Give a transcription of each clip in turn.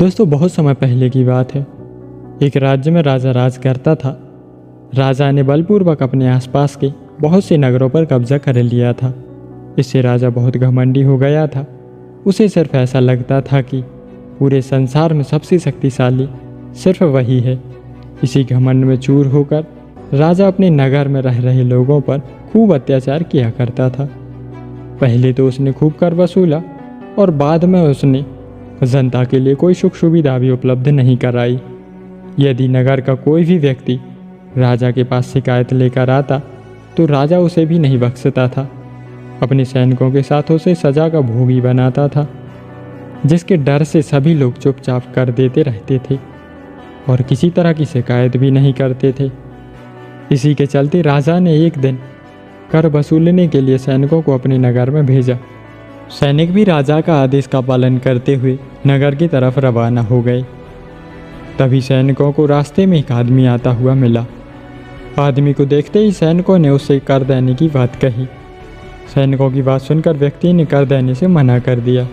दोस्तों बहुत समय पहले की बात है। एक राज्य में राजा राज करता था। राजा ने बलपूर्वक अपने आसपास के बहुत से नगरों पर कब्जा कर लिया था। इससे राजा बहुत घमंडी हो गया था। उसे सिर्फ ऐसा लगता था कि पूरे संसार में सबसे शक्तिशाली सिर्फ वही है। इसी घमंड में चूर होकर राजा अपने नगर में रह रहे लोगों पर खूब अत्याचार किया करता था। पहले तो उसने खूब कर वसूला और बाद में उसने जनता के लिए कोई सुख सुविधा भी उपलब्ध नहीं कराई। यदि नगर का कोई भी व्यक्ति राजा के पास शिकायत लेकर आता तो राजा उसे भी नहीं बख्शता था। अपने सैनिकों के साथ उसे सजा का भोगी बनाता था, जिसके डर से सभी लोग चुपचाप कर देते रहते थे और किसी तरह की शिकायत भी नहीं करते थे। इसी के चलते राजा ने एक दिन कर वसूलने के लिए सैनिकों को अपने नगर में भेजा। सैनिक भी राजा का आदेश का पालन करते हुए नगर की तरफ रवाना हो गए। तभी सैनिकों को रास्ते में एक आदमी आता हुआ मिला। आदमी को देखते ही सैनिकों ने उससे कर देने की बात कही। सैनिकों की बात सुनकर व्यक्ति ने कर देने से मना कर दिया।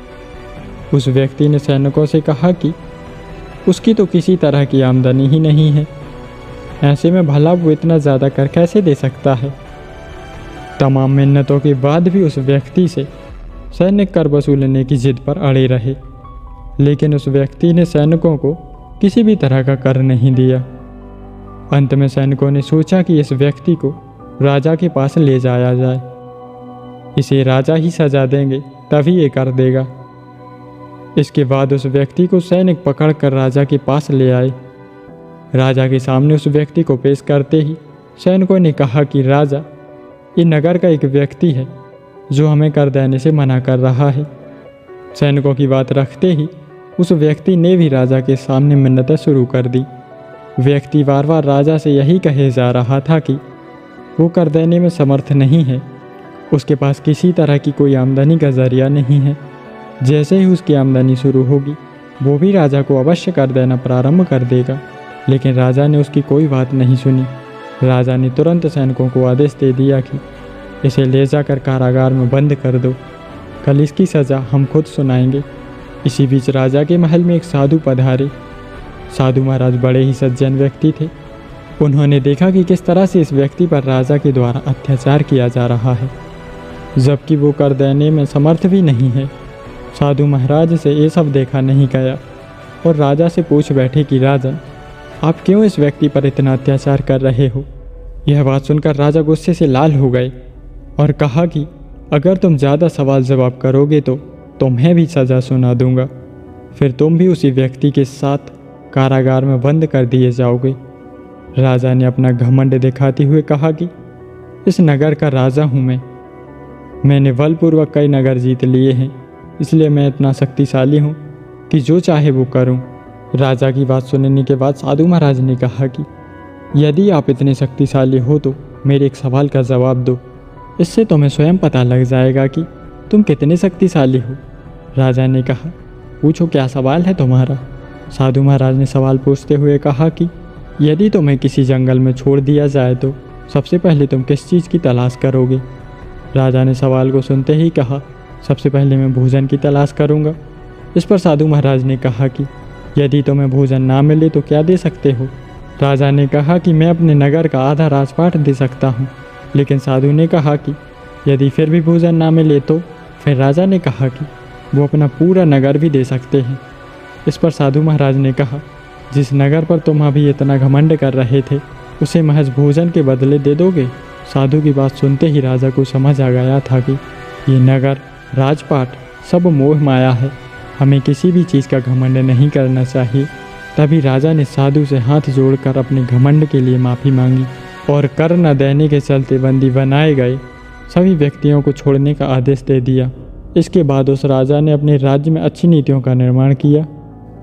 उस व्यक्ति ने सैनिकों से कहा कि उसकी तो किसी तरह की आमदनी ही नहीं है, ऐसे में भला वो इतना ज़्यादा कर कैसे दे सकता है। तमाम मिन्नतों के बाद भी उस व्यक्ति से सैनिक कर वसूलने की जिद पर अड़े रहे, लेकिन उस व्यक्ति ने सैनिकों को किसी भी तरह का कर नहीं दिया। अंत में सैनिकों ने सोचा कि इस व्यक्ति को राजा के पास ले जाया जाए, इसे राजा ही सजा देंगे तभी ये कर देगा। इसके बाद उस व्यक्ति को सैनिक पकड़कर राजा के पास ले आए। राजा के सामने उस व्यक्ति को पेश करते ही सैनिकों ने कहा कि राजा, ये नगर का एक व्यक्ति है जो हमें कर देने से मना कर रहा है। सैनिकों की बात रखते ही उस व्यक्ति ने भी राजा के सामने मिन्नतें शुरू कर दी। व्यक्ति बार बार राजा से यही कहे जा रहा था कि वो कर देने में समर्थ नहीं है, उसके पास किसी तरह की कोई आमदनी का जरिया नहीं है। जैसे ही उसकी आमदनी शुरू होगी वो भी राजा को अवश्य कर देना प्रारंभ कर देगा। लेकिन राजा ने उसकी कोई बात नहीं सुनी। राजा ने तुरंत सैनिकों को आदेश दे दिया कि इसे ले जाकर कारागार में बंद कर दो, कल इसकी सज़ा हम खुद सुनाएंगे। इसी बीच राजा के महल में एक साधु पधारे। साधु महाराज बड़े ही सज्जन व्यक्ति थे। उन्होंने देखा कि किस तरह से इस व्यक्ति पर राजा के द्वारा अत्याचार किया जा रहा है, जबकि वो कर देने में समर्थ भी नहीं है। साधु महाराज से ये सब देखा नहीं गया और राजा से पूछ बैठे कि राजन, आप क्यों इस व्यक्ति पर इतना अत्याचार कर रहे हो। यह बात सुनकर राजा गुस्से से लाल हो गए और कहा कि अगर तुम ज़्यादा सवाल जवाब करोगे तो तुम्हें भी सज़ा सुना दूंगा, फिर तुम भी उसी व्यक्ति के साथ कारागार में बंद कर दिए जाओगे। राजा ने अपना घमंड दिखाते हुए कहा कि इस नगर का राजा हूँ मैंने बलपूर्वक कई नगर जीत लिए हैं, इसलिए मैं इतना शक्तिशाली हूँ कि जो चाहे वो करूँ। राजा की बात सुनने के बाद साधु महाराज ने कहा कि यदि आप इतने शक्तिशाली हो तो मेरे एक सवाल का जवाब दो, इससे तुम्हें स्वयं पता लग जाएगा कि तुम कितने शक्तिशाली हो। राजा ने कहा, पूछो क्या सवाल है तुम्हारा। साधु महाराज ने सवाल पूछते हुए कहा कि यदि तुम्हें किसी जंगल में छोड़ दिया जाए तो सबसे पहले तुम किस चीज़ की तलाश करोगे। राजा ने सवाल को सुनते ही कहा, सबसे पहले मैं भोजन की तलाश करूँगा। इस पर साधु महाराज ने कहा कि यदि तुम्हें भोजन ना मिले तो क्या दे सकते हो। राजा ने कहा कि मैं अपने नगर का आधा राजपाट दे सकता हूँ। लेकिन साधु ने कहा कि यदि फिर भी भोजन ना मिले तो फिर राजा ने कहा कि वो अपना पूरा नगर भी दे सकते हैं। इस पर साधु महाराज ने कहा, जिस नगर पर तुम अभी इतना घमंड कर रहे थे उसे महज भोजन के बदले दे दोगे। साधु की बात सुनते ही राजा को समझ आ गया था कि ये नगर राजपाट सब मोह माया है, हमें किसी भी चीज़ का घमंड नहीं करना चाहिए। तभी राजा ने साधु से हाथ जोड़कर अपने घमंड के लिए माफ़ी मांगी और कर न देने के चलते बंदी बनाए गए सभी व्यक्तियों को छोड़ने का आदेश दे दिया। इसके बाद उस राजा ने अपने राज्य में अच्छी नीतियों का निर्माण किया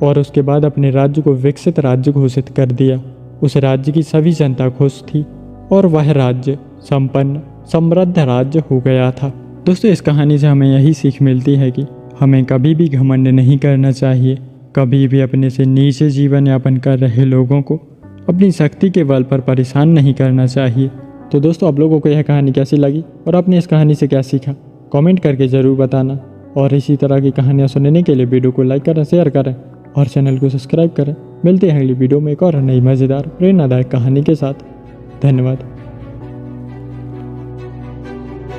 और उसके बाद अपने राज्य को विकसित राज्य घोषित कर दिया। उस राज्य की सभी जनता खुश थी और वह राज्य संपन्न समृद्ध राज्य हो गया था। दोस्तों, इस कहानी से हमें यही सीख मिलती है कि हमें कभी भी घमंड नहीं करना चाहिए। कभी भी अपने से नीचे जीवन यापन कर रहे लोगों को अपनी शक्ति के बल पर परेशान नहीं करना चाहिए। तो दोस्तों, आप लोगों को यह कहानी कैसी लगी और आपने इस कहानी से क्या सीखा, कमेंट करके ज़रूर बताना। और इसी तरह की कहानियाँ सुनने के लिए वीडियो को लाइक करें, शेयर करें और चैनल को सब्सक्राइब करें। मिलते हैं अगली वीडियो में एक और नई मज़ेदार प्रेरणादायक कहानी के साथ। धन्यवाद।